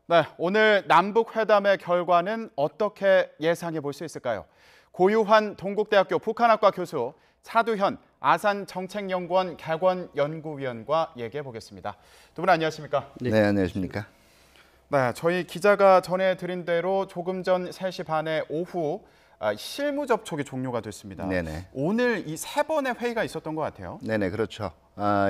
네, 오늘 남북 회담의 결과는 어떻게 예상해 볼 수 있을까요? 고유환 동국대학교 북한학과 교수, 차두현 아산정책연구원 객원연구위원과 얘기해 보겠습니다. 두 분 안녕하십니까? 네, 안녕하십니까? 네, 저희 기자가 전해드린 대로 조금 전 3시 반에 오후 실무 접촉이 종료가 됐습니다. 네네. 오늘 이 3번의 회의가 있었던 것 같아요. 네네, 그렇죠.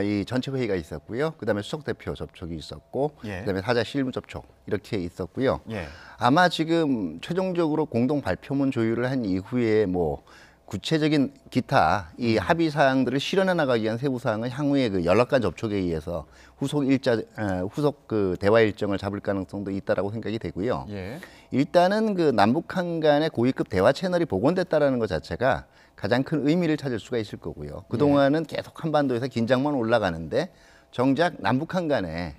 이 전체 회의가 있었고요. 그다음에 수석 대표 접촉이 있었고, 예. 그다음에 사자 실무 접촉 이렇게 있었고요. 예. 아마 지금 최종적으로 공동 발표문 조율을 한 이후에 뭐 구체적인 기타 이 합의 사항들을 실현해 나가기 위한 세부 사항은 향후에 그 연락관 접촉에 의해서 후속 그 대화 일정을 잡을 가능성도 있다라고 생각이 되고요. 예. 일단은 그 남북한 간의 고위급 대화 채널이 복원됐다라는 것 자체가 가장 큰 의미를 찾을 수가 있을 거고요. 그동안은 계속 한반도에서 긴장만 올라가는데 정작 남북한 간에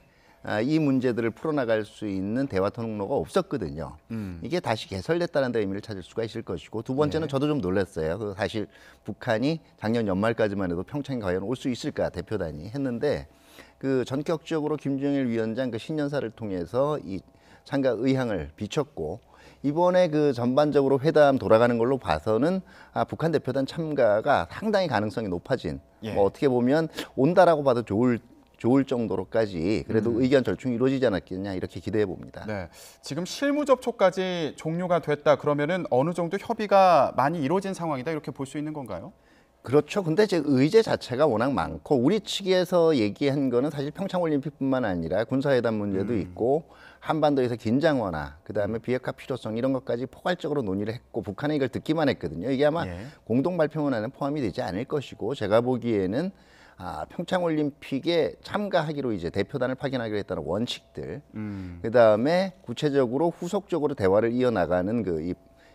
이 문제들을 풀어나갈 수 있는 대화 통로가 없었거든요. 이게 다시 개설됐다는 데 의미를 찾을 수가 있을 것이고, 두 번째는 저도 좀 놀랐어요. 그 사실 북한이 작년 연말까지만 해도 평창에 과연 올 수 있을까 대표단이 했는데, 그 전격적으로 김정일 위원장 그 신년사를 통해서 이 참가 의향을 비췄고, 이번에 그 전반적으로 회담 돌아가는 걸로 봐서는 북한 대표단 참가가 상당히 가능성이 높아진, 뭐 어떻게 보면 온다라고 봐도 좋을 정도로까지 그래도 의견 절충이 이루어지지 않았겠냐 이렇게 기대해 봅니다. 네, 지금 실무 접촉까지 종료가 됐다 그러면은 어느 정도 협의가 많이 이루어진 상황이다 이렇게 볼 수 있는 건가요? 그렇죠. 근데 제 의제 자체가 워낙 많고, 우리 측에서 얘기한 거는 사실 평창올림픽뿐만 아니라 군사회담 문제도 있고, 한반도에서 긴장 완화, 그다음에 비핵화 필요성 이런 것까지 포괄적으로 논의를 했고, 북한은 이걸 듣기만 했거든요. 이게 아마 공동 발표문 안에 포함이 되지 않을 것이고, 제가 보기에는 평창올림픽에 참가하기로 이제 대표단을 파견하기로 했다는 원칙들, 그다음에 구체적으로 후속적으로 대화를 이어나가는 그 이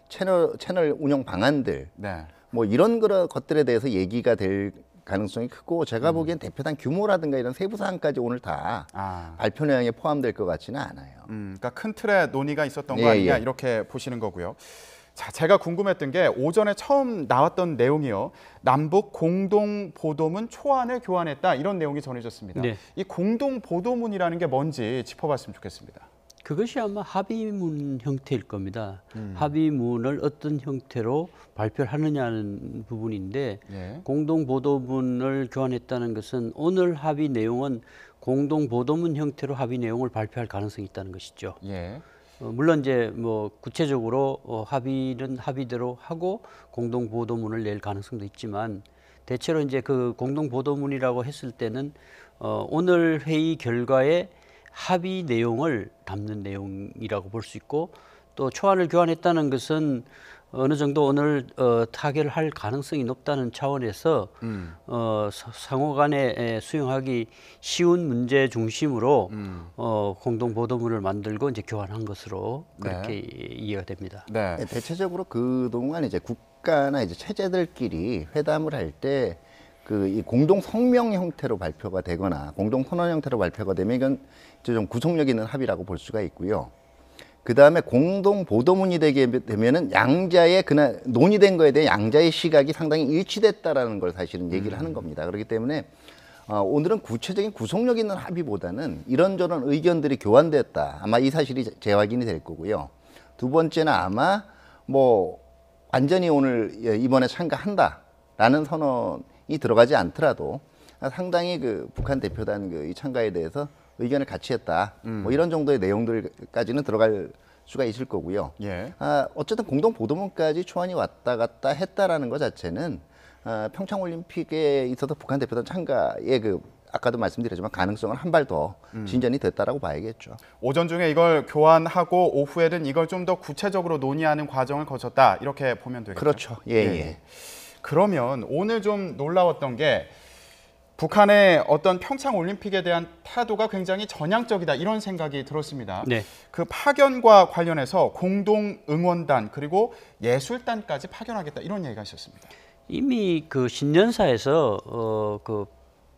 채널 운영 방안들, 네. 뭐 이런 것들에 대해서 얘기가 될 가능성이 크고, 제가 보기엔 대표단 규모라든가 이런 세부 사항까지 오늘 다 발표 내용에 포함될 것 같지는 않아요. 그러니까 큰 틀의 논의가 있었던 거 아니냐 이렇게 보시는 거고요. 자, 제가 궁금했던 게 오전에 처음 나왔던 내용이요. 남북 공동 보도문 초안을 교환했다 이런 내용이 전해졌습니다. 네. 이 공동 보도문이라는 게 뭔지 짚어봤으면 좋겠습니다. 그것이 아마 합의문 형태일 겁니다. 합의문을 어떤 형태로 발표를 하느냐는 부분인데, 공동 보도문을 교환했다는 것은 오늘 합의 내용은 공동 보도문 형태로 합의 내용을 발표할 가능성이 있다는 것이죠. 예. 물론 이제 뭐 구체적으로 합의는 합의대로 하고 공동 보도문을 낼 가능성도 있지만, 대체로 이제 그 공동 보도문이라고 했을 때는 오늘 회의 결과에 합의 내용을 담는 내용이라고 볼 수 있고, 또 초안을 교환했다는 것은 어느 정도 오늘 타결할 가능성이 높다는 차원에서 상호 간에 수용하기 쉬운 문제 중심으로 공동 보도문을 만들고 이제 교환한 것으로 그렇게 이해가 됩니다. 네. 대체적으로 그동안 이제 국가나 이제 체제들끼리 회담을 할 때 그 이 공동 성명 형태로 발표가 되거나 공동 선언 형태로 발표가 되면 이건 좀 구속력 있는 합의라고 볼 수가 있고요. 그 다음에 공동 보도문이 되게 되면은 양자의 그날 논의된 거에 대해 양자의 시각이 상당히 일치됐다라는 걸 사실은 얘기를 하는 겁니다. 그렇기 때문에 오늘은 구체적인 구속력 있는 합의보다는 이런저런 의견들이 교환됐다. 아마 이 사실이 재확인이 될 거고요. 두 번째는 아마 뭐 완전히 오늘 이번에 참가한다라는 선언이 들어가지 않더라도 상당히 그 북한 대표단 그 이 참가에 대해서 의견을 같이 했다. 뭐 이런 정도의 내용들까지는 들어갈 수가 있을 거고요. 어쨌든 공동 보도문까지 초안이 왔다 갔다 했다라는 것 자체는 평창올림픽에 있어서 북한 대표단 참가의 그 아까도 말씀드렸지만 가능성을 한 발 더 진전이 됐다라고 봐야겠죠. 오전 중에 이걸 교환하고 오후에는 이걸 좀 더 구체적으로 논의하는 과정을 거쳤다 이렇게 보면 되겠죠. 그렇죠. 예. 그러면 오늘 좀 놀라웠던 게 북한의 어떤 평창 올림픽에 대한 태도가 굉장히 전향적이다 이런 생각이 들었습니다. 네. 그 파견과 관련해서 공동 응원단 그리고 예술단까지 파견하겠다 이런 얘기가 있었습니다. 이미 그 신년사에서 그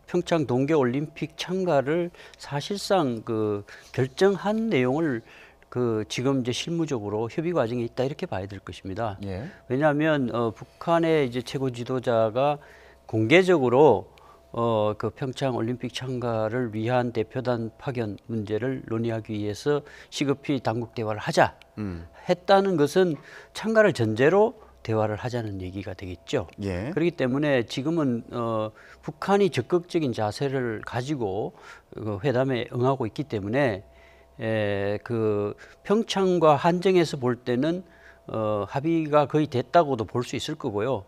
평창 동계 올림픽 참가를 사실상 그 결정한 내용을 그 지금 이제 실무적으로 협의 과정에 있다 이렇게 봐야 될 것입니다. 왜냐하면 북한의 이제 최고 지도자가 공개적으로 그 평창 올림픽 참가를 위한 대표단 파견 문제를 논의하기 위해서 시급히 당국 대화를 하자 했다는 것은 참가를 전제로 대화를 하자는 얘기가 되겠죠. 예. 그렇기 때문에 지금은 북한이 적극적인 자세를 가지고 그 회담에 응하고 있기 때문에 그 평창과 한정에서 볼 때는 합의가 거의 됐다고도 볼 수 있을 거고요.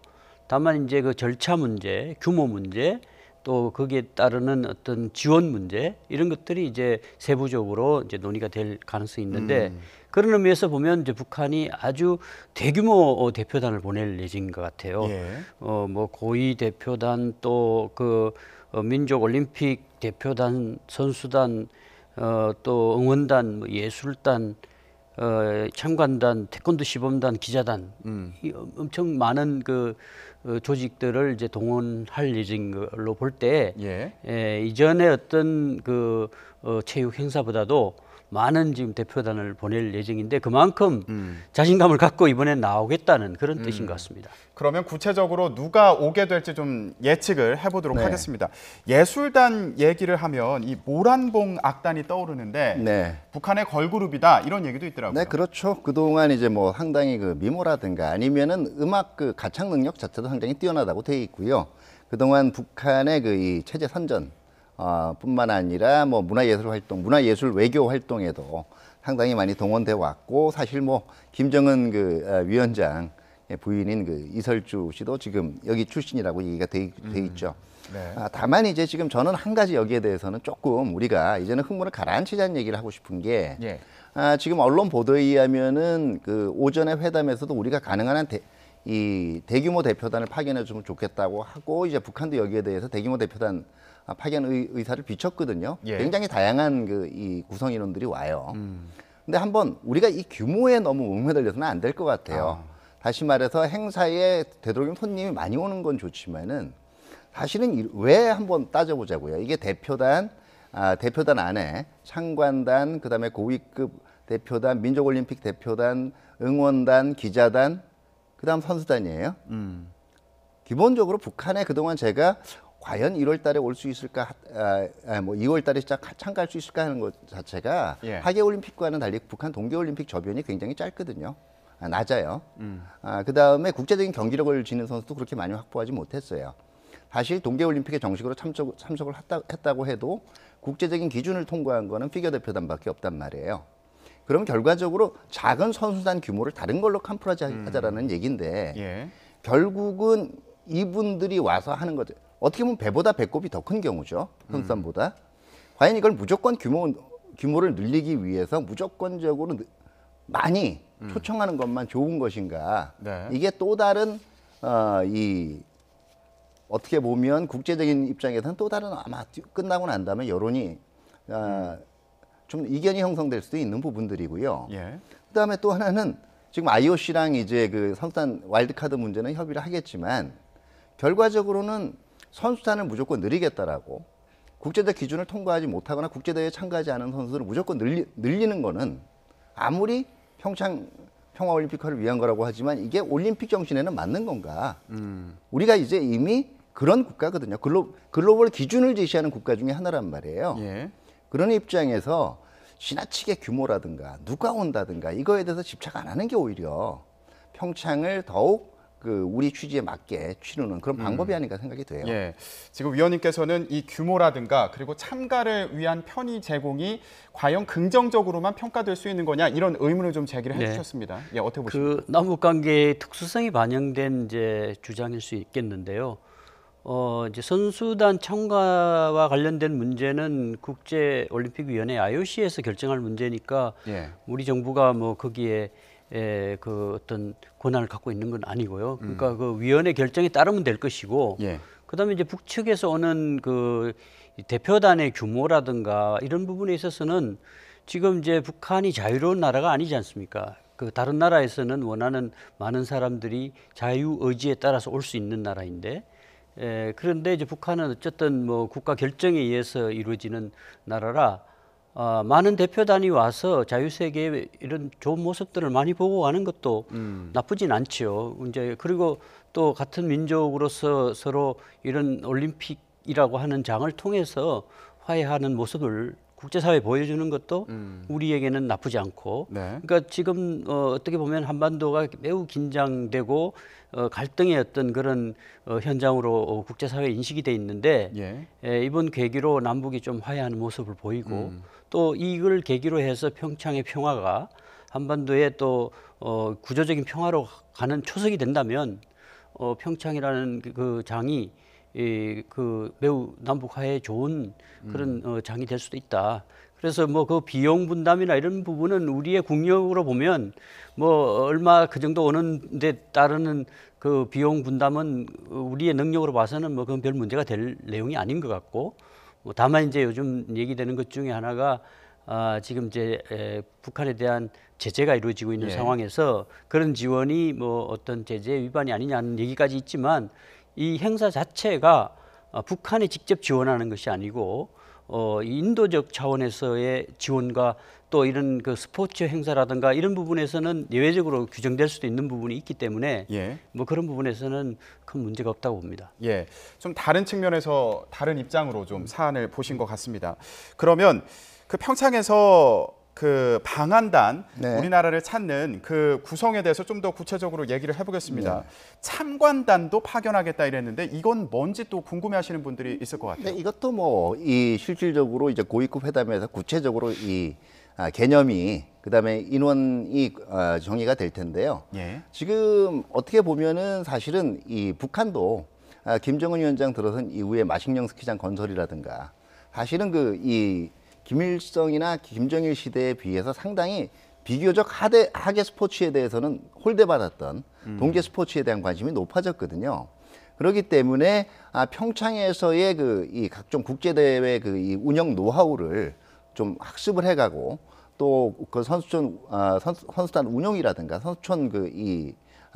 다만 이제 그 절차 문제, 규모 문제, 또 거기에 따르는 어떤 지원 문제 이런 것들이 이제 세부적으로 이제 논의가 될 가능성이 있는데 그런 의미에서 보면 이제 북한이 아주 대규모 대표단을 보낼 예정인 것 같아요. 예. 뭐 고위 대표단 또 그 민족 올림픽 대표단, 선수단, 또 응원단, 뭐 예술단, 참관단, 태권도 시범단, 기자단 이 엄청 많은 그 조직들을 이제 동원할 예정인 걸로 볼 때 예. 이전에 어떤 그 체육 행사보다도 많은 지금 대표단을 보낼 예정인데 그만큼 자신감을 갖고 이번에 나오겠다는 그런 뜻인 것 같습니다. 그러면 구체적으로 누가 오게 될지 좀 예측을 해보도록 네. 하겠습니다. 예술단 얘기를 하면 이 모란봉 악단이 떠오르는데 네. 북한의 걸그룹이다 이런 얘기도 있더라고요. 네, 그렇죠. 그동안 이제 뭐 상당히 그 미모라든가 아니면은 음악 그 가창 능력 자체도 상당히 뛰어나다고 되어 있고요. 그동안 북한의 그 이 체제 선전 뿐만 아니라 뭐 문화예술 활동, 문화예술 외교 활동에도 상당히 많이 동원돼 왔고 사실 뭐 김정은 그 위원장 부인인 그 이설주 씨도 지금 여기 출신이라고 얘기가 돼 있죠. 네. 다만 이제 지금 저는 한 가지 여기에 대해서는 조금 우리가 이제는 흥분을 가라앉히자는 얘기를 하고 싶은 게 예. 지금 언론 보도에 의하면은 그 오전에 회담에서도 우리가 가능한 한 이 대규모 대표단을 파견해 주면 좋겠다고 하고 이제 북한도 여기에 대해서 대규모 대표단 파견 의사를 비췄거든요. 예. 굉장히 다양한 그 이 구성 인원들이 와요. 근데 한번 우리가 이 규모에 너무 웅매달려서는 안 될 것 같아요. 다시 말해서 행사에 되도록이면 손님이 많이 오는 건 좋지만은 사실은 왜 한번 따져보자고요. 이게 대표단 안에 참관단, 그다음에 고위급 대표단, 민족올림픽 대표단, 응원단, 기자단, 그다음 선수단이에요. 기본적으로 북한에 그동안 제가 과연 1월 달에 올 수 있을까, 뭐 2월 달에 참가할 수 있을까 하는 것 자체가 예. 하계올림픽과는 달리 북한 동계올림픽 저변이 굉장히 짧거든요. 낮아요. 그다음에 국제적인 경기력을 지닌 선수도 그렇게 많이 확보하지 못했어요. 사실 동계올림픽에 정식으로 참석을 했다고 해도 국제적인 기준을 통과한 거는 피겨 대표단밖에 없단 말이에요. 그럼 결과적으로 작은 선수단 규모를 다른 걸로 캄프라지하자라는 얘기인데 예. 결국은 이분들이 와서 하는 거죠. 어떻게 보면 배보다 배꼽이 더 큰 경우죠. 선수단보다. 과연 이걸 무조건 규모를 늘리기 위해서 무조건적으로 많이 초청하는 것만 좋은 것인가. 네. 이게 또 다른 어떻게 보면 국제적인 입장에서는 또 다른 아마 끝나고 난 다음에 여론이 좀 이견이 형성될 수도 있는 부분들이고요. 예. 그다음에 또 하나는 지금 IOC랑 이제 그 선수단 와일드카드 문제는 협의를 하겠지만 결과적으로는 선수단을 무조건 늘리겠다라고 국제적 기준을 통과하지 못하거나 국제대회에 참가하지 않은 선수들을 무조건 늘리는 거는 아무리 평창 평화올림픽화를 위한 거라고 하지만 이게 올림픽 정신에는 맞는 건가? 우리가 이제 이미 그런 국가거든요. 글로벌 기준을 제시하는 국가 중에 하나란 말이에요. 예. 그런 입장에서 지나치게 규모라든가 누가 온다든가 이거에 대해서 집착 안 하는 게 오히려 평창을 더욱 그 우리 취지에 맞게 치르는 그런 방법이 아닌가 생각이 돼요. 예. 지금 위원님께서는 이 규모라든가 그리고 참가를 위한 편의 제공이 과연 긍정적으로만 평가될 수 있는 거냐 이런 의문을 좀 제기를 네. 해주셨습니다. 예, 어떻게 보십니까? 그 남북 관계의 특수성이 반영된 이제 주장일 수 있겠는데요. 이제 선수단 참가와 관련된 문제는 국제올림픽위원회 IOC에서 결정할 문제니까 예. 우리 정부가 뭐 거기에 그 어떤 권한을 갖고 있는 건 아니고요. 그러니까 그 위원회 결정에 따르면 될 것이고, 예. 그다음에 이제 북측에서 오는 그 대표단의 규모라든가 이런 부분에 있어서는 지금 이제 북한이 자유로운 나라가 아니지 않습니까? 그 다른 나라에서는 원하는 많은 사람들이 자유 의지에 따라서 올 수 있는 나라인데. 그런데 이제 북한은 어쨌든 뭐 국가 결정에 의해서 이루어지는 나라라 많은 대표단이 와서 자유세계의 이런 좋은 모습들을 많이 보고 가는 것도 나쁘진 않죠. 이제 그리고 또 같은 민족으로서 서로 이런 올림픽 남북이라고 하는 장을 통해서 화해하는 모습을 국제사회에 보여주는 것도 우리에게는 나쁘지 않고 네. 그러니까 지금 어떻게 보면 한반도가 매우 긴장되고 갈등의 어떤 그런 현장으로 국제사회에 인식이 돼 있는데 이번 계기로 남북이 좀 화해하는 모습을 보이고 또 이걸 계기로 해서 평창의 평화가 한반도에 또 구조적인 평화로 가는 초석이 된다면 평창이라는 그 장이 그 매우 남북 화해에 좋은 그런 장이 될 수도 있다. 그래서 뭐 그 비용 분담이나 이런 부분은 우리의 국력으로 보면 뭐 얼마 그 정도 오는 데 따르는 그 비용 분담은 우리의 능력으로 봐서는 뭐 그건 별 문제가 될 내용이 아닌 것 같고 뭐 다만 이제 요즘 얘기되는 것 중에 하나가 지금 이제 북한에 대한 제재가 이루어지고 있는 상황에서 그런 지원이 뭐 어떤 제재 위반이 아니냐는 얘기까지 있지만 이 행사 자체가 북한이 직접 지원하는 것이 아니고 인도적 차원에서의 지원과 또 이런 그 스포츠 행사라든가 이런 부분에서는 예외적으로 규정될 수도 있는 부분이 있기 때문에 뭐 그런 부분에서는 큰 문제가 없다고 봅니다. 예, 좀 다른 측면에서 다른 입장으로 좀 사안을 보신 것 같습니다. 그러면 그 평창에서 그 방한단 우리나라를 찾는 그 구성에 대해서 좀 더 구체적으로 얘기를 해보겠습니다. 참관단도 파견하겠다 이랬는데 이건 뭔지 또 궁금해하시는 분들이 있을 것 같아요. 네, 이것도 뭐 이 실질적으로 이제 고위급 회담에서 구체적으로 이 개념이 그다음에 인원이 정의가 될 텐데요. 지금 어떻게 보면은 사실은 이 북한도 김정은 위원장 들어선 이후에 마식령 스키장 건설이라든가 사실은 그 이 김일성이나 김정일 시대에 비해서 상당히 비교적 하계 스포츠에 대해서는 홀대받았던 동계 스포츠에 대한 관심이 높아졌거든요. 그렇기 때문에 평창에서의 그 이 각종 국제 대회 그 이 운영 노하우를 좀 학습을 해가고 또 그 선수단 운영이라든가 선수촌 그 이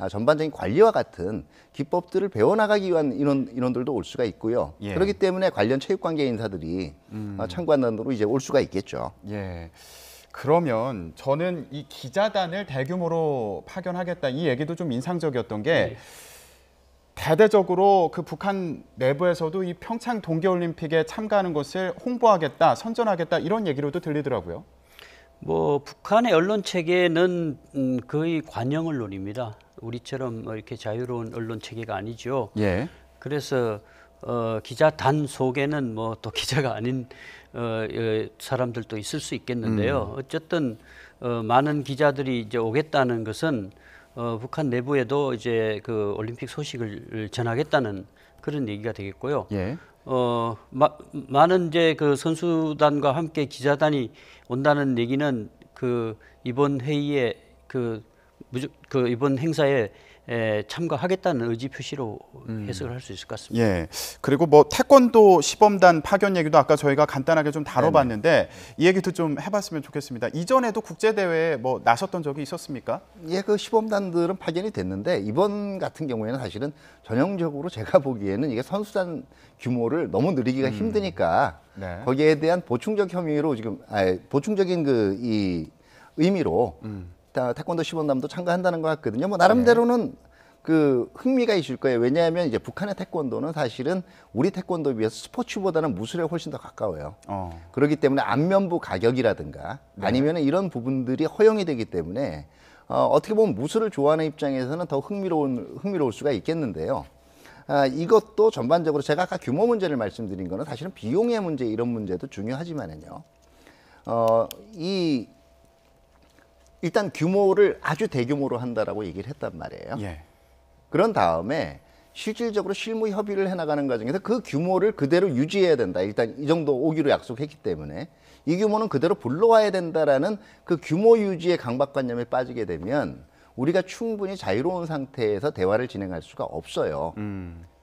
전반적인 관리와 같은 기법들을 배워나가기 위한 인원들도 올 수가 있고요. 그렇기 때문에 관련 체육관계 인사들이 참관단으로 이제 올 수가 있겠죠. 그러면 저는 이 기자단을 대규모로 파견하겠다 이 얘기도 좀 인상적이었던 게 대대적으로 그 북한 내부에서도 이 평창 동계올림픽에 참가하는 것을 홍보하겠다, 선전하겠다 이런 얘기로도 들리더라고요. 뭐 북한의 언론 체계는 거의 관영 언론입니다. 우리처럼 이렇게 자유로운 언론 체계가 아니죠. 그래서 기자단 속에는 뭐 또 기자가 아닌 사람들도 있을 수 있겠는데요. 어쨌든 많은 기자들이 이제 오겠다는 것은 북한 내부에도 이제 그 올림픽 소식을 전하겠다는 그런 얘기가 되겠고요. 많은 이제 그 선수단과 함께 기자단이 온다는 얘기는 그 이번 회의에 그 이번 행사에 참가하겠다는 의지 표시로 해석을 할 수 있을 것 같습니다. 그리고 뭐 태권도 시범단 파견 얘기도 아까 저희가 간단하게 좀 다뤄봤는데 이 얘기도 좀 해봤으면 좋겠습니다. 이전에도 국제 대회에 뭐 나섰던 적이 있었습니까? 그 시범단들은 파견이 됐는데 이번 같은 경우에는 사실은 전형적으로 제가 보기에는 이게 선수단 규모를 너무 늘리기가 힘드니까 거기에 대한 보충적 혐의로 지금 보충적인 그 이 의미로 태권도 시범단도 참가한다는 것 같거든요. 뭐 나름대로는 그 흥미가 있을 거예요. 왜냐하면 이제 북한의 태권도는 사실은 우리 태권도에 비해서 스포츠보다는 무술에 훨씬 더 가까워요. 그렇기 때문에 안면부 가격이라든가 아니면 이런 부분들이 허용이 되기 때문에 어떻게 보면 무술을 좋아하는 입장에서는 더 흥미로울 수가 있겠는데요. 이것도 전반적으로 제가 아까 규모 문제를 말씀드린 거는 사실은 비용의 문제 이런 문제도 중요하지만은요. 일단 규모를 아주 대규모로 한다라고 얘기를 했단 말이에요. 그런 다음에 실질적으로 실무 협의를 해나가는 과정에서 그 규모를 그대로 유지해야 된다. 일단 이 정도 오기로 약속했기 때문에 이 규모는 그대로 불러와야 된다라는 그 규모 유지의 강박관념에 빠지게 되면 우리가 충분히 자유로운 상태에서 대화를 진행할 수가 없어요.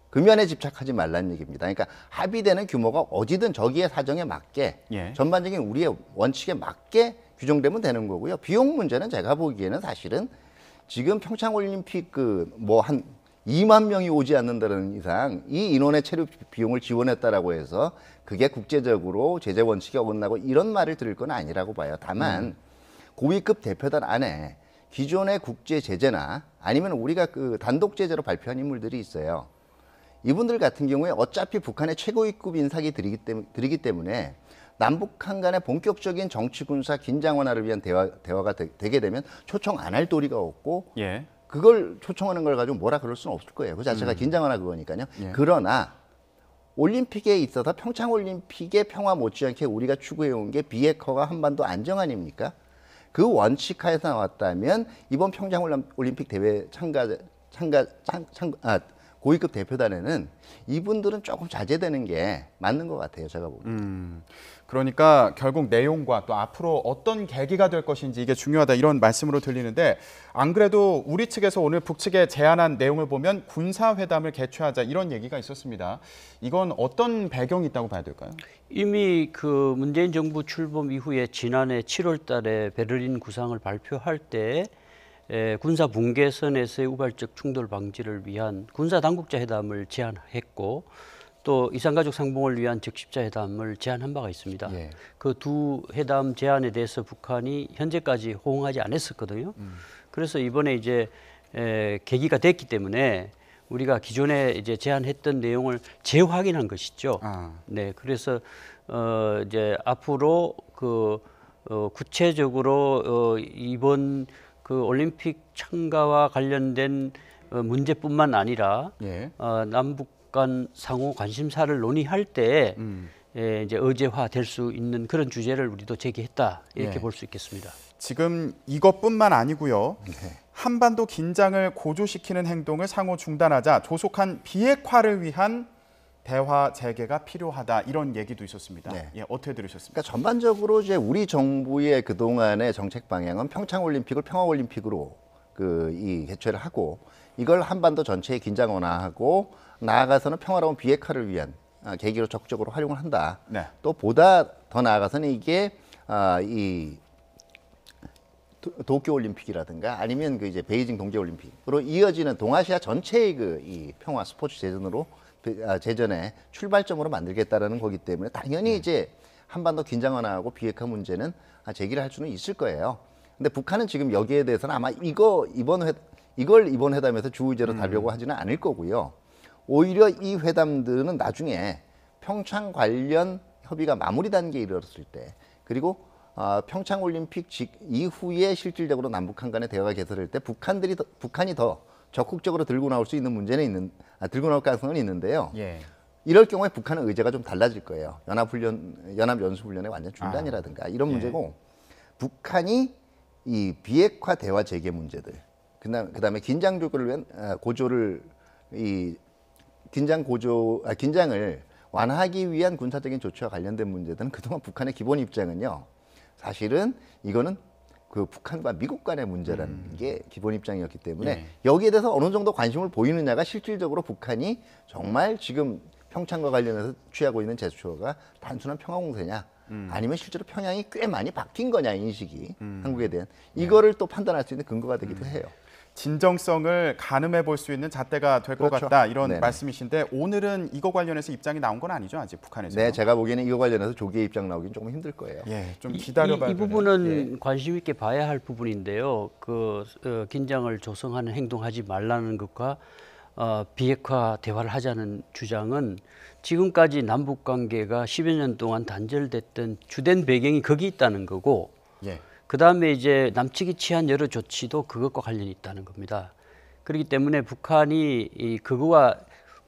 금연에 집착하지 말라는 얘기입니다. 그러니까 합의되는 규모가 어디든 저기의 사정에 맞게 전반적인 우리의 원칙에 맞게 규정되면 되는 거고요. 비용 문제는 제가 보기에는 사실은 지금 평창올림픽 뭐 한 2만 명이 오지 않는다는 이상 이 인원의 체류 비용을 지원했다라고 해서 그게 국제적으로 제재 원칙에 어긋나고 이런 말을 들을 건 아니라고 봐요. 다만 고위급 대표단 안에 기존의 국제 제재나 아니면 우리가 그 단독 제재로 발표한 인물들이 있어요. 이분들 같은 경우에 어차피 북한의 최고위급 인사기 들이기 때문에 남북한 간의 본격적인 정치 군사 긴장 완화를 위한 대화가 되게 되면 초청 안 할 도리가 없고 예. 그걸 초청하는 걸 가지고 뭐라 그럴 수는 없을 거예요. 그 자체가 긴장 완화 그거니까요. 예. 그러나 올림픽에 있어서 평창 올림픽의 평화 못지않게 우리가 추구해온 게 비핵화와 한반도 안정 아닙니까? 그 원칙 하에서 나왔다면 이번 평창 올림픽 대회 고위급 대표단에는 이분들은 조금 자제되는 게 맞는 것 같아요. 제가 보기에는. 그러니까 결국 내용과 또 앞으로 어떤 계기가 될 것인지 이게 중요하다 이런 말씀으로 들리는데 안 그래도 우리 측에서 오늘 북측에 제안한 내용을 보면 군사회담을 개최하자 이런 얘기가 있었습니다. 이건 어떤 배경이 있다고 봐야 될까요? 이미 그 문재인 정부 출범 이후에 지난해 7월 달에 베를린 구상을 발표할 때 군사 분계선에서의 우발적 충돌 방지를 위한 군사 당국자 회담을 제안했고 또 이산가족 상봉을 위한 적십자 회담을 제안한 바가 있습니다. 예. 그 두 회담 제안에 대해서 북한이 현재까지 호응하지 않았었거든요. 그래서 이번에 이제 계기가 됐기 때문에 우리가 기존에 이제 제안했던 내용을 재확인한 것이죠. 네, 그래서 이제 앞으로 구체적으로 이번 그 올림픽 참가와 관련된 문제뿐만 아니라 예. 남북 간 상호 관심사를 논의할 때 이제 의제화 될 수 있는 그런 주제를 우리도 제기했다 이렇게 예. 볼 수 있겠습니다. 지금 이것뿐만 아니고요. 한반도 긴장을 고조시키는 행동을 상호 중단하자 조속한 비핵화를 위한 대화 재개가 필요하다 이런 얘기도 있었습니다. 네. 예, 어떻게 들으셨습니까? 그러니까 전반적으로 이제 우리 정부의 그 동안의 정책 방향은 평창 올림픽을 평화 올림픽으로 이 개최를 하고 이걸 한반도 전체의 긴장 완화하고 나아가서는 평화로운 비핵화를 위한 계기로 적극적으로 활용을 한다. 네. 또 보다 더 나아가서는 이게 이 도쿄 올림픽이라든가 아니면 그 이제 베이징 동계 올림픽으로 이어지는 동아시아 전체의 이 평화 스포츠 재전의 출발점으로 만들겠다라는 거기 때문에 당연히 이제 한반도 긴장 완화하고 비핵화 문제는 제기를 할 수는 있을 거예요. 근데 북한은 지금 여기에 대해서는 아마 이걸 이번 회담에서 주의제로 다루려고 하지는 않을 거고요. 오히려 이 회담들은 나중에 평창 관련 협의가 마무리 단계에 이르렀을 때 그리고 평창 올림픽 이후에 실질적으로 남북한 간의 대화가 개설될 때 북한이 더 적극적으로 들고 나올 수 있는 들고 나올 가능성은 있는데요. 예. 이럴 경우에 북한의 의제가 좀 달라질 거예요. 연합연수훈련의 완전 중단이라든가 이런 문제고 북한이 이 비핵화 대화 재개 문제들 그다음에 긴장 조절을 위한 긴장을 완화하기 위한 군사적인 조치와 관련된 문제들은 그동안 북한의 기본 입장은요. 사실은 이거는 그 북한과 미국 간의 문제라는 게 기본 입장이었기 때문에 여기에 대해서 어느 정도 관심을 보이느냐가 실질적으로 북한이 정말 지금 평창과 관련해서 취하고 있는 제스처가 단순한 평화 공세냐 아니면 실제로 평양이 꽤 많이 바뀐 거냐 인식이 한국에 대한 이거를 또 판단할 수 있는 근거가 되기도 해요. 진정성을 가늠해 볼 수 있는 잣대가 될 것 그렇죠. 같다 이런 네네. 말씀이신데 오늘은 이거 관련해서 입장이 나온 건 아니죠 아직 북한에서? 네, 제가 보기에는 이거 관련해서 조기의 입장 나오긴 조금 힘들 거예요. 예, 좀 기다려봐야 이 부분은 관심 있게 봐야 할 부분인데요. 긴장을 조성하는 행동하지 말라는 것과 비핵화 대화를 하자는 주장은 지금까지 남북 관계가 10여 년 동안 단절됐던 주된 배경이 거기 있다는 거고 예. 그다음에 이제 남측이 취한 여러 조치도 그것과 관련이 있다는 겁니다. 그렇기 때문에 북한이 그거와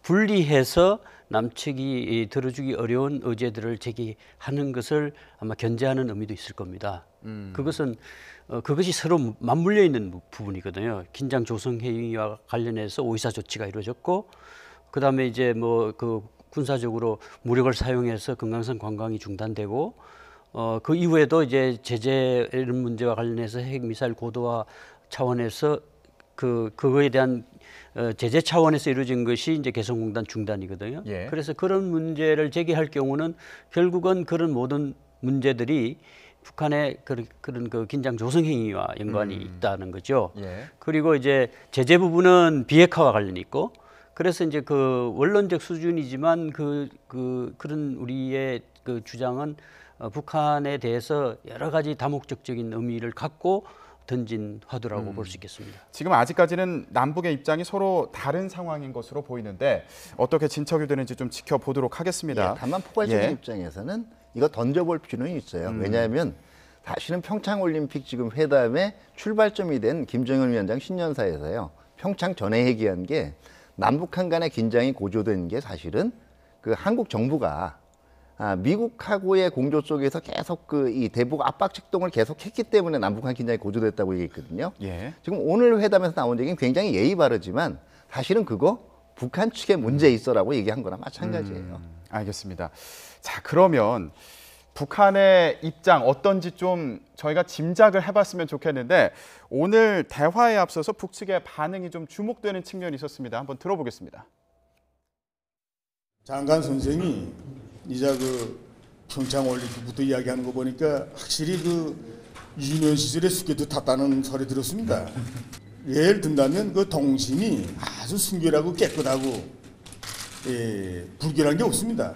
분리해서 남측이 들어주기 어려운 의제들을 제기하는 것을 아마 견제하는 의미도 있을 겁니다. 그것이 서로 맞물려 있는 부분이거든요. 긴장 조성 회의와 관련해서 오이사 조치가 이루어졌고, 그다음에 이제 군사적으로 무력을 사용해서 금강산 관광이 중단되고, 그 이후에도 이제 제재 이런 문제와 관련해서 핵 미사일 고도화 차원에서 그거에 대한 제재 차원에서 이루어진 것이 이제 개성공단 중단이거든요. 예. 그래서 그런 문제를 제기할 경우는 결국은 그런 모든 문제들이 북한의 그런 긴장 조성 행위와 연관이 있다는 거죠. 예. 그리고 이제 제재 부분은 비핵화와 관련이 있고, 그래서 이제 원론적 수준이지만 그런 우리의 주장은 북한에 대해서 여러 가지 다목적적인 의미를 갖고 던진 화두라고 볼 수 있겠습니다. 지금 아직까지는 남북의 입장이 서로 다른 상황인 것으로 보이는데 어떻게 진척이 되는지 좀 지켜보도록 하겠습니다. 예, 다만 포괄적인 예. 입장에서는 이거 던져볼 필요는 있어요. 왜냐하면 사실은 평창올림픽 지금 회담의 출발점이 된 김정은 위원장 신년사에서요. 평창 전에 얘기한 게 남북한 간의 긴장이 고조된 게 사실은 그 한국 정부가 미국하고의 공조 속에서 계속 그 이 대북 압박 책동을 계속했기 때문에 남북한 긴장이 고조됐다고 얘기했거든요. 예. 지금 오늘 회담에서 나온 얘기는 굉장히 예의 바르지만 사실은 그거 북한 측의 문제 있어라고 얘기한 거나 마찬가지예요. 알겠습니다. 자, 그러면 북한의 입장 어떤지 좀 저희가 짐작을 해봤으면 좋겠는데 오늘 대화에 앞서서 북측의 반응이 좀 주목되는 측면이 있었습니다. 한번 들어보겠습니다. 장관 선생이 이제 그 평창 올림픽부터 이야기하는 거 보니까 확실히 그 유년 시절에 수개도 탔다는 소리 들었습니다. 예를 든다면 그 동심이 아주 순결하고 깨끗하고 불결한 게 없습니다.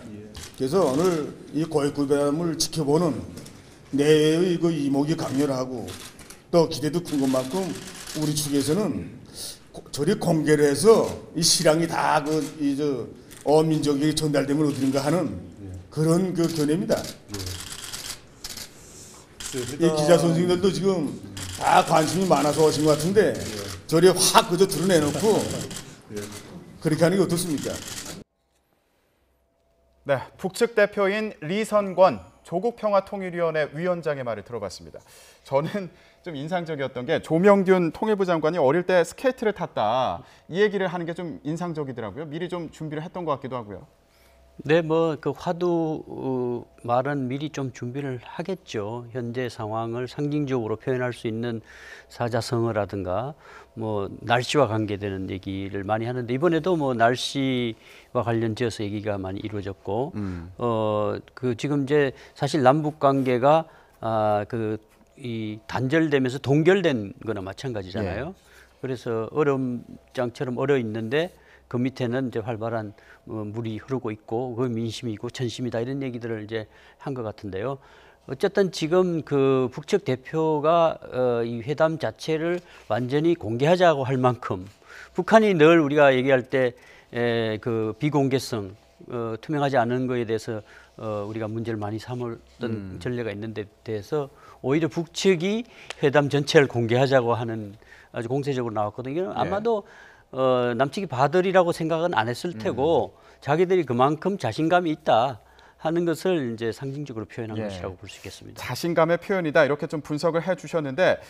그래서 오늘 이 고액회담을 지켜보는 내의 그 이목이 강렬하고 또 기대도 큰 것만큼 우리 측에서는 저리 공개를 해서 이 실황이 다 어민족에게 전달되면 어딘가 하는 그런 그 견해입니다. 이 기자 선생님들도 지금 다 관심이 많아서 오신 것 같은데 저리 확 그저 드러내놓고 그렇게 하는 게 어떻습니까? 네, 북측 대표인 리선권 조국평화통일위원회 위원장의 말을 들어봤습니다. 저는 좀 인상적이었던 게 조명균 통일부 장관이 어릴 때 스케이트를 탔다 이 얘기를 하는 게 좀 인상적이더라고요. 미리 좀 준비를 했던 것 같기도 하고요. 네, 뭐 그 화두 말은 미리 좀 준비를 하겠죠. 현재 상황을 상징적으로 표현할 수 있는 사자성어라든가 뭐 날씨와 관계되는 얘기를 많이 하는데 이번에도 뭐 날씨와 관련지어서 얘기가 많이 이루어졌고 그 지금 이제 사실 남북 관계가 이 단절되면서 동결된 거나 마찬가지잖아요. 예. 그래서 얼음장처럼 얼어 있는데 그 밑에는 이제 활발한 물이 흐르고 있고 그 민심이고 천심이다 이런 얘기들을 이제 한 것 같은데요. 어쨌든 지금 그 북측 대표가 이 회담 자체를 완전히 공개하자고 할 만큼 북한이 늘 우리가 얘기할 때 그 비공개성 투명하지 않은 거에 대해서 우리가 문제를 많이 삼았던 전례가 있는데 대해서 오히려 북측이 회담 전체를 공개하자고 하는 아주 공세적으로 나왔거든요. 아마도 남측이 바들이라고 생각은 안 했을 테고 자기들이 그만큼 자신감이 있다 하는 것을 이제 상징적으로 표현한 것이라고 볼 수 있겠습니다. 자신감의 표현이다 이렇게 좀 분석을 해주셨는데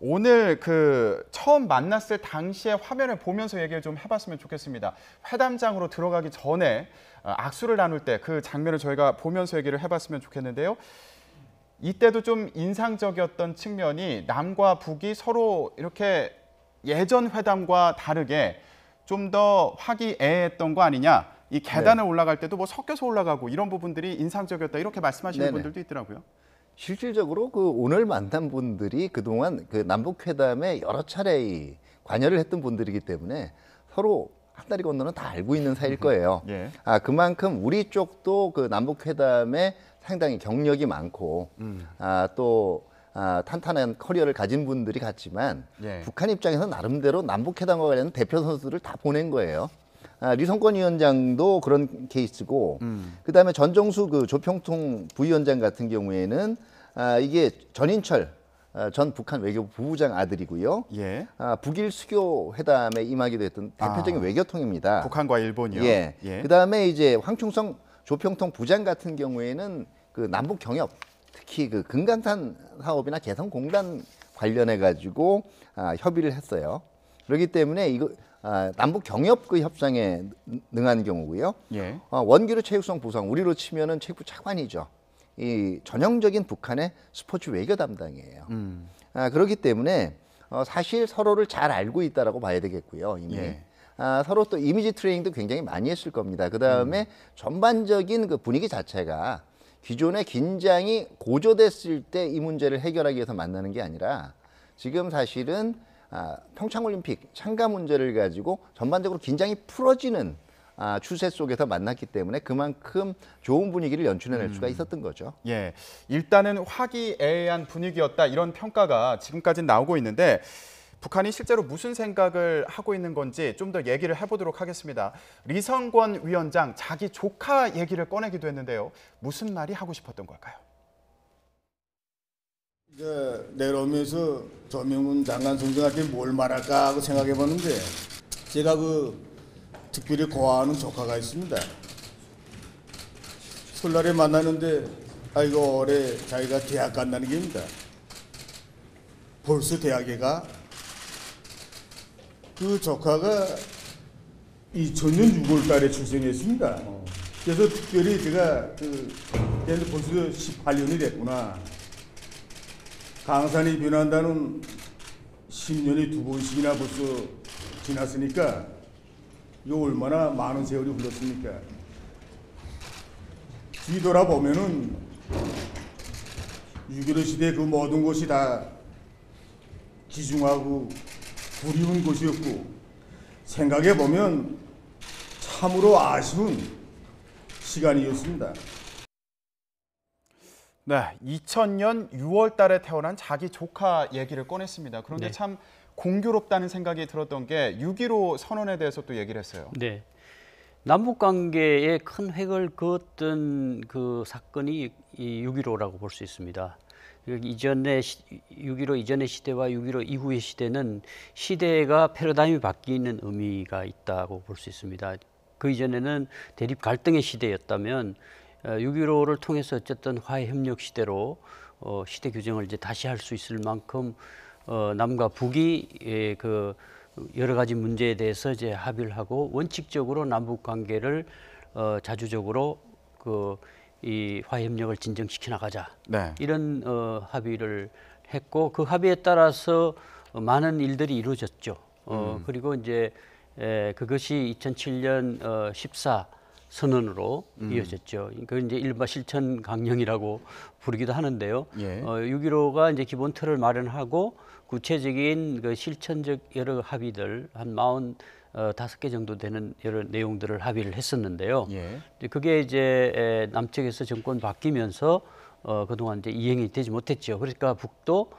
오늘 그 처음 만났을 당시의 화면을 보면서 얘기를 좀 해봤으면 좋겠습니다. 회담장으로 들어가기 전에 악수를 나눌 때 그 장면을 저희가 보면서 얘기를 해봤으면 좋겠는데요. 이때도 좀 인상적이었던 측면이 남과 북이 서로 이렇게 예전 회담과 다르게 좀 더 화기애애했던 거 아니냐. 이 계단을 올라갈 때도 뭐 섞여서 올라가고 이런 부분들이 인상적이었다. 이렇게 말씀하시는 분들도 있더라고요. 실질적으로 그 오늘 만난 분들이 그동안 그 남북 회담에 여러 차례 관여를 했던 분들이기 때문에 서로 한 다리 건너는 다 알고 있는 사이일 거예요. 예. 그만큼 우리 쪽도 그 남북 회담에 상당히 경력이 많고 탄탄한 커리어를 가진 분들이 같지만 북한 입장에서 나름대로 남북 회담과 관련된 대표 선수들을 다 보낸 거예요. 리성권 위원장도 그런 케이스고, 그다음에 전정수 그 조평통 부위원장 같은 경우에는 이게 전인철 전 북한 외교부 부부장 아들이고요. 북일 수교 회담에 임하기도 했던 대표적인 외교통입니다. 북한과 일본이요. 그다음에 이제 황충성 조평통 부장 같은 경우에는 그 남북 경협, 특히 그 금강산 사업이나 개성공단 관련해 가지고 협의를 했어요. 그렇기 때문에 이거 남북 경협 그 협상에 능한 경우고요. 원기로 체육성 부상, 우리로 치면은 체육부 차관이죠. 이 전형적인 북한의 스포츠 외교 담당이에요. 그렇기 때문에 사실 서로를 잘 알고 있다라고 봐야 되겠고요. 이미 서로 또 이미지 트레이닝도 굉장히 많이 했을 겁니다. 그 다음에 전반적인 그 분위기 자체가 기존의 긴장이 고조됐을 때 이 문제를 해결하기 위해서 만나는 게 아니라 지금 사실은 평창올림픽 참가 문제를 가지고 전반적으로 긴장이 풀어지는 추세 속에서 만났기 때문에 그만큼 좋은 분위기를 연출해낼 수가 있었던 거죠. 예, 일단은 화기애애한 분위기였다 이런 평가가 지금까지 나오고 있는데 북한이 실제로 무슨 생각을 하고 있는 건지 좀 더 얘기를 해보도록 하겠습니다. 리성권 위원장 자기 조카 얘기를 꺼내기도 했는데요. 무슨 말이 하고 싶었던 걸까요? 내려오면서 조명훈 장관 선생한테 뭘 말할까 하고 생각해봤는데 제가 특별히 고아하는 조카가 있습니다. 설날에 만나는데 아이고 올해 자기가 대학 간다는 게입니다. 벌써 대학에 가? 그 조카가 2000년 6월 달에 출생했습니다. 그래서 특별히 제가 걔는 벌써 18년이 됐구나. 강산이 변한다는 10년이 2번씩이나 벌써 지났으니까 이거 얼마나 많은 세월이 흘렀습니까? 뒤돌아보면은 6.15 시대 그 모든 것이 다 기중하고 그리운 것이었고 생각해보면 참으로 아쉬운 시간이었습니다. 네, 2000년 6월 달에 태어난 자기 조카 얘기를 꺼냈습니다. 그런데 네. 참 공교롭다는 생각이 들었던 게 6.15 선언에 대해서 또 얘기를 했어요. 네. 남북 관계에 큰 획을 그었던 그 사건이 이 6.15라고 볼 수 있습니다. 이전에 6.15 이전의 시대와 6.15 이후의 시대는 시대가 패러다임이 바뀌는 의미가 있다고 볼 수 있습니다. 그 이전에는 대립 갈등의 시대였다면 6.15를 통해서 어쨌든 화해 협력 시대로 시대 규정을 이제 다시 할 수 있을 만큼 남과 북이 그 여러 가지 문제에 대해서 이제 합의를 하고 원칙적으로 남북 관계를 자주적으로 이 화해 협력을 진정시켜 나가자. 네. 이런 합의를 했고 그 합의에 따라서 많은 일들이 이루어졌죠. 그리고 이제 그것이 2007년 14 선언으로 이어졌죠. 그 이제 일바 실천 강령이라고 부르기도 하는데요. 예. 6.15가 이제 기본 틀을 마련하고 구체적인 그 실천적 여러 합의들 한 45개 정도 되는 여러 내용들을 합의를 했었는데요. 예. 그게 이제 남측에서 정권 바뀌면서 그동안 이제 이행이 되지 못했죠. 그러니까 북도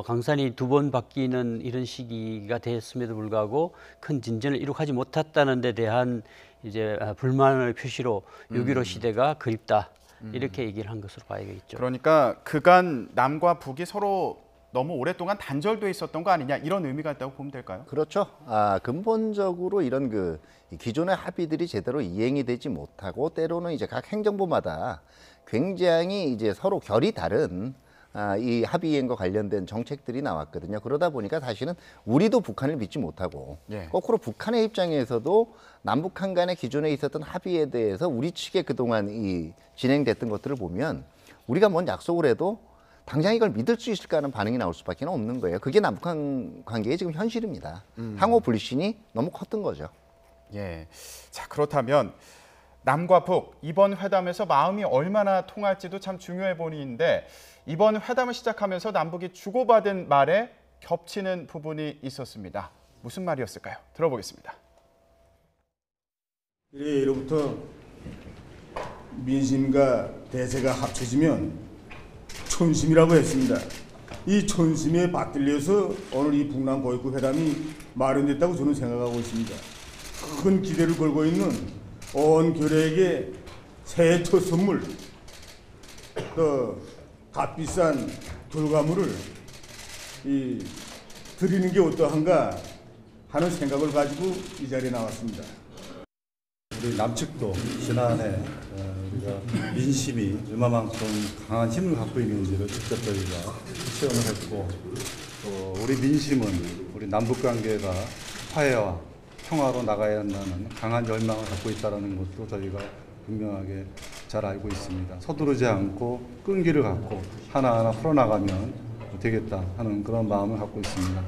강산이 2번 바뀌는 이런 시기가 됐음에도 불구하고 큰 진전을 이룩하지 못했다는 데 대한 이제 불만의 표시로 6.15 시대가 그립다. 이렇게 얘기를 한 것으로 봐야겠죠. 그러니까 그간 남과 북이 서로 너무 오랫동안 단절돼 있었던 거 아니냐 이런 의미가 있다고 보면 될까요? 그렇죠. 근본적으로 이런 기존의 합의들이 제대로 이행이 되지 못하고 때로는 이제 각 행정부마다 굉장히 이제 서로 결이 다른 이 합의 이행과 관련된 정책들이 나왔거든요. 그러다 보니까 사실은 우리도 북한을 믿지 못하고 예. 거꾸로 북한의 입장에서도 남북한 간의 기존에 있었던 합의에 대해서 우리 측에 그동안 진행됐던 것들을 보면 우리가 뭔 약속을 해도 당장 이걸 믿을 수 있을까 하는 반응이 나올 수밖에 없는 거예요. 그게 남북한 관계의 지금 현실입니다. 상호 불신이 너무 컸던 거죠. 예. 자, 그렇다면 남과 북 이번 회담에서 마음이 얼마나 통할지도 참 중요해 보이는데 이번 회담을 시작하면서 남북이 주고받은 말에 겹치는 부분이 있었습니다. 무슨 말이었을까요? 들어보겠습니다. 예로부터 민심과 대세가 합쳐지면 촌심이라고 했습니다. 이 촌심에 받들려서 오늘 이 북남 고위급 회담이 마련됐다고 저는 생각하고 있습니다. 큰 기대를 걸고 있는 온 교례에게 새해 첫 선물, 또 값비싼 결과물을 드리는 게 어떠한가 하는 생각을 가지고 이 자리에 나왔습니다. 우리 남측도 지난해 우리가 민심이 얼마만큼 강한 힘을 갖고 있는지를 직접 저희가 체험을 했고 또 우리 민심은 우리 남북 관계가 화해와 평화로 나가야 한다는 강한 열망을 갖고 있다는 것도 저희가 분명하게 잘 알고 있습니다. 서두르지 않고 끈기를 갖고 하나하나 풀어나가면 되겠다 하는 그런 마음을 갖고 있습니다.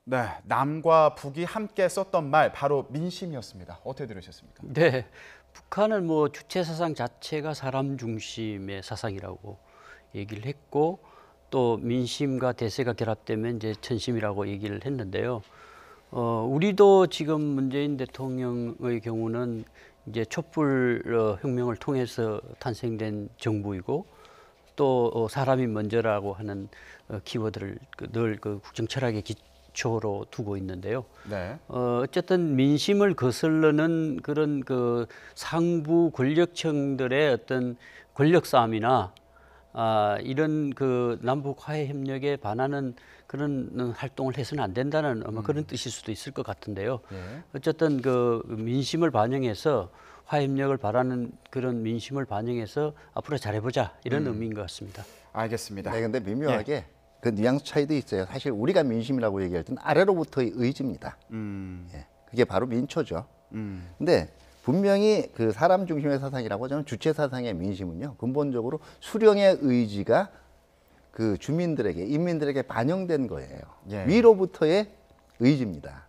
네, 남과 북이 함께 썼던 말 바로 민심이었습니다. 어떻게 들으셨습니까? 네, 북한은 뭐 주체 사상 자체가 사람 중심의 사상이라고 얘기를 했고 또 민심과 대세가 결합되면 이제 천심이라고 얘기를 했는데요. 우리도 지금 문재인 대통령의 경우는 이제 촛불 혁명을 통해서 탄생된 정부이고 또 사람이 먼저라고 하는 키워드를 늘 국정 철학의 기초로 두고 있는데요. 네. 어쨌든 민심을 거슬러는 그런 그 상부 권력층들의 어떤 권력 싸움이나 이런 그 남북 화해 협력에 반하는 그런 활동을 해서는 안 된다는 아마 그런 뜻일 수도 있을 것 같은데요. 예. 어쨌든 그 민심을 반영해서 화해 협력을 바라는 그런 민심을 반영해서 앞으로 잘해보자 이런 의미인 것 같습니다. 알겠습니다. 네, 근데 미묘하게 그 뉘앙스 차이도 있어요. 사실 우리가 민심이라고 얘기할 때는 아래로부터의 의지입니다. 예, 그게 바로 민초죠. 근데 분명히 그 사람 중심의 사상이라고 하자면 주체 사상의 민심은요, 근본적으로 수령의 의지가 그 주민들에게, 인민들에게 반영된 거예요. 예. 위로부터의 의지입니다.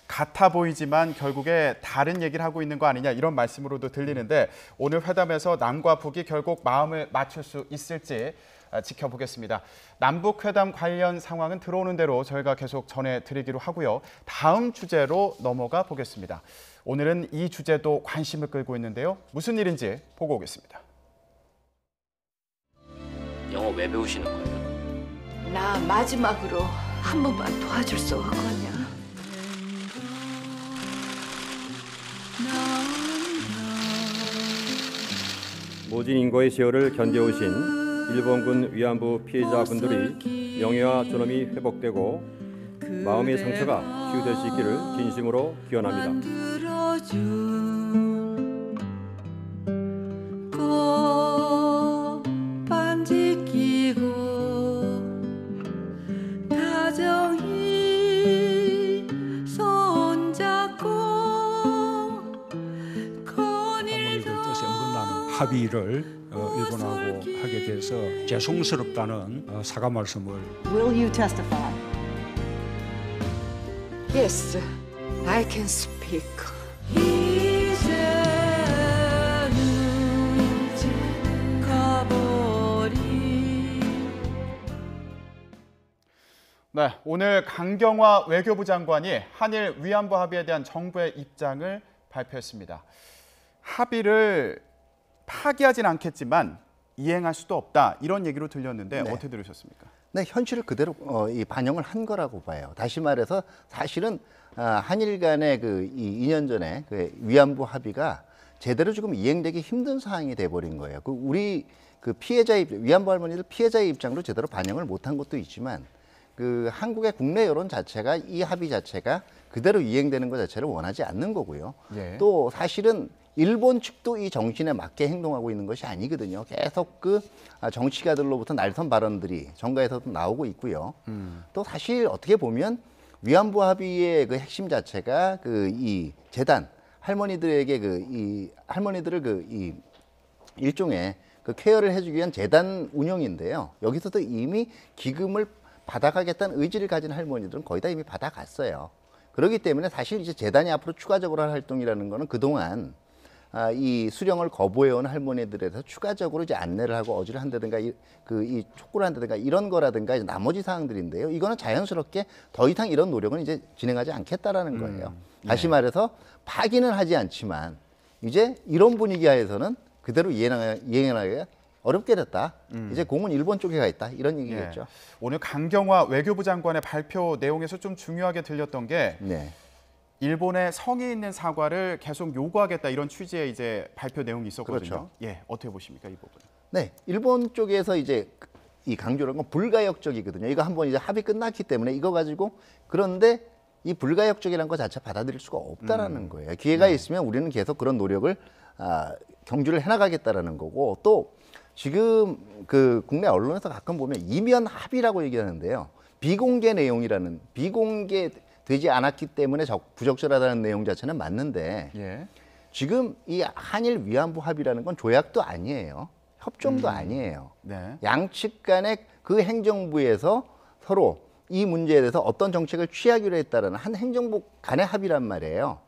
같아 보이지만 결국에 다른 얘기를 하고 있는 거 아니냐 이런 말씀으로도 들리는데 오늘 회담에서 남과 북이 결국 마음을 맞출 수 있을지 지켜보겠습니다. 남북 회담 관련 상황은 들어오는 대로 저희가 계속 전해드리기로 하고요. 다음 주제로 넘어가 보겠습니다. 오늘은 이 주제도 관심을 끌고 있는데요. 무슨 일인지 보고 오겠습니다. 영어 왜 배우시는 거예요? 나 마지막으로 한 번만 도와줄 수 없겠냐? 모진 인고의 세월을 견뎌오신 일본군 위안부 피해자분들이 명예와 존엄이 회복되고 마음의 상처가 치유될 수 있기를 진심으로 기원합니다. 합의를 일본하고 하게 돼서 죄송스럽다는 사과 말씀을. Will you testify? Yes, I can speak. 네, 오늘 강경화 외교부 장관이 한일 위안부 합의에 대한 정부의 입장을 발표했습니다. 합의를 파기하진 않겠지만 이행할 수도 없다 이런 얘기로 들렸는데 네. 어떻게 들으셨습니까? 네, 현실을 그대로 이 반영을 한 거라고 봐요. 다시 말해서 사실은 한일 간의 그 2년 전에 그 위안부 합의가 제대로 지금 이행되기 힘든 상황이 돼버린 거예요. 그 우리 그 위안부 할머니들 피해자의 입장도 제대로 반영을 못한 것도 있지만 그 한국의 국내 여론 자체가 이 합의 자체가 그대로 이행되는 것 자체를 원하지 않는 거고요. 예. 또 사실은 일본 측도 이 정신에 맞게 행동하고 있는 것이 아니거든요. 계속 그 정치가들로부터 날선 발언들이 정가에서도 나오고 있고요. 또 사실 어떻게 보면 위안부 합의의 그 핵심 자체가 그 이 재단 할머니들에게 할머니들을 이 일종의 그 케어를 해주기 위한 재단 운영인데요. 여기서도 이미 기금을 받아가겠다는 의지를 가진 할머니들은 거의 다 이미 받아갔어요. 그렇기 때문에 사실 이제 재단이 앞으로 추가적으로 할 활동이라는 거는 그동안 이 수령을 거부해온 할머니들에 대해서 추가적으로 이제 안내를 하고 어지를 한다든가 이 촉구를 한다든가 이런 거라든가 이제 나머지 사항들인데요. 이거는 자연스럽게 더 이상 이런 노력은 이제 진행하지 않겠다라는 거예요. 다시 말해서 파기는 하지 않지만 이제 이런 분위기 하에서는 그대로 이행하기가 어렵게 됐다. 이제 공은 일본 쪽에 가 있다. 이런 얘기겠죠. 예. 오늘 강경화 외교부 장관의 발표 내용에서 좀 중요하게 들렸던 게 네. 일본의 성의 있는 사과를 계속 요구하겠다 이런 취지의 이제 발표 내용이 있었거든요. 그렇죠. 예, 어떻게 보십니까 이 부분? 네, 일본 쪽에서 이제 이 강조라는 건 불가역적이거든요. 이거 한번 이제 합의 끝났기 때문에 이거 가지고 그런데 이 불가역적이라는 것 자체 받아들일 수가 없다라는 거예요. 기회가 있으면 우리는 계속 그런 노력을 경주를 해나가겠다라는 거고 또 지금 그 국내 언론에서 가끔 보면 이면 합의라고 얘기하는데요. 비공개 내용이라는 비공개되지 않았기 때문에 부적절하다는 내용 자체는 맞는데 예. 지금 이 한일 위안부 합의라는 건 조약도 아니에요. 협정도 아니에요. 네. 양측 간의 그 행정부에서 서로 이 문제에 대해서 어떤 정책을 취하기로 했다라는 한 행정부 간의 합의란 말이에요.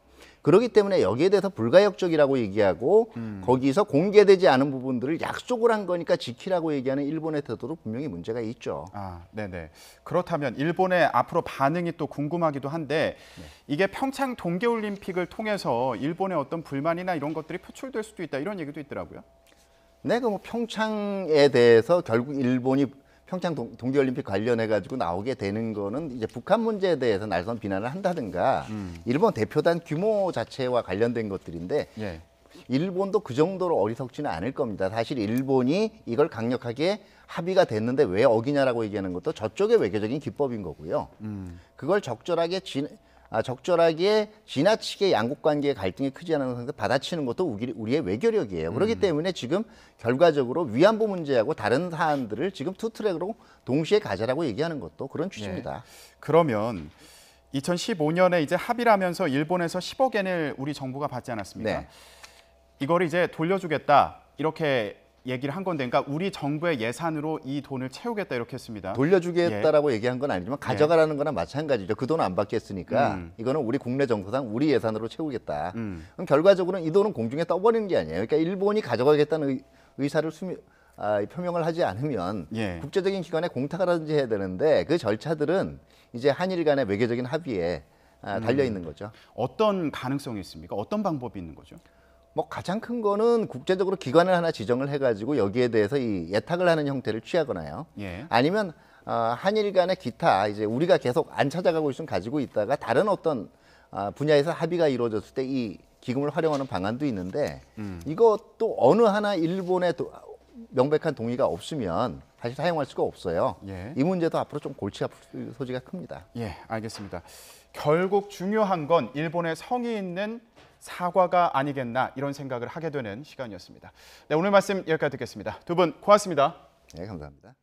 그렇기 때문에 여기에 대해서 불가역적이라고 얘기하고 거기서 공개되지 않은 부분들을 약속을 한 거니까 지키라고 얘기하는 일본의 태도도 분명히 문제가 있죠. 아, 네네. 그렇다면 일본의 앞으로 반응이 또 궁금하기도 한데 이게 평창 동계올림픽을 통해서 일본의 어떤 불만이나 이런 것들이 표출될 수도 있다 이런 얘기도 있더라고요. 네, 그 뭐 평창에 대해서 결국 일본이 평창 동계올림픽 관련해 가지고 나오게 되는 거는 이제 북한 문제에 대해서 날선 비난을 한다든가 일본 대표단 규모 자체와 관련된 것들인데 예. 일본도 그 정도로 어리석지는 않을 겁니다. 사실 일본이 이걸 강력하게 합의가 됐는데 왜 어기냐라고 얘기하는 것도 저쪽의 외교적인 기법인 거고요. 그걸 적절하게 지나치게 양국 관계의 갈등이 크지 않은 상태에서 받아치는 것도 우리의 외교력이에요. 그렇기 때문에 지금 결과적으로 위안부 문제하고 다른 사안들을 지금 투 트랙으로 동시에 가자라고 얘기하는 것도 그런 취지입니다. 예. 그러면 2015년에 이제 합의를 하면서 일본에서 10억 엔을 우리 정부가 받지 않았습니까? 네. 이거를 이제 돌려주겠다 이렇게 얘기를 한 건데, 그러니까 우리 정부의 예산으로 이 돈을 채우겠다 이렇게 했습니다. 돌려주겠다라고 얘기한 건 아니지만 가져가라는 거나 마찬가지죠. 그 돈 안 받겠으니까 이거는 우리 국내 정서상 우리 예산으로 채우겠다. 그럼 결과적으로는 이 돈은 공중에 떠버리는 게 아니에요. 그러니까 일본이 가져가겠다는 의사를 표명을 하지 않으면 예. 국제적인 기관에 공탁하든지 해야 되는데 그 절차들은 이제 한일 간의 외교적인 합의에 달려 있는 거죠. 어떤 가능성이 있습니까? 어떤 방법이 있는 거죠? 뭐 가장 큰 거는 국제적으로 기관을 하나 지정을 해가지고 여기에 대해서 이 예탁을 하는 형태를 취하거나요. 예. 아니면 한일 간의 기타 이제 우리가 계속 안 찾아가고 있으면 가지고 있다가 다른 어떤 분야에서 합의가 이루어졌을 때 이 기금을 활용하는 방안도 있는데 이것도 어느 하나 일본의 명백한 동의가 없으면 사실 사용할 수가 없어요. 예. 이 문제도 앞으로 좀 골치 아플 소지가 큽니다. 예, 알겠습니다. 결국 중요한 건 일본의 성의 있는 사과가 아니겠나 이런 생각을 하게 되는 시간이었습니다. 네, 오늘 말씀 여기까지 듣겠습니다. 두 분 고맙습니다. 네, 감사합니다.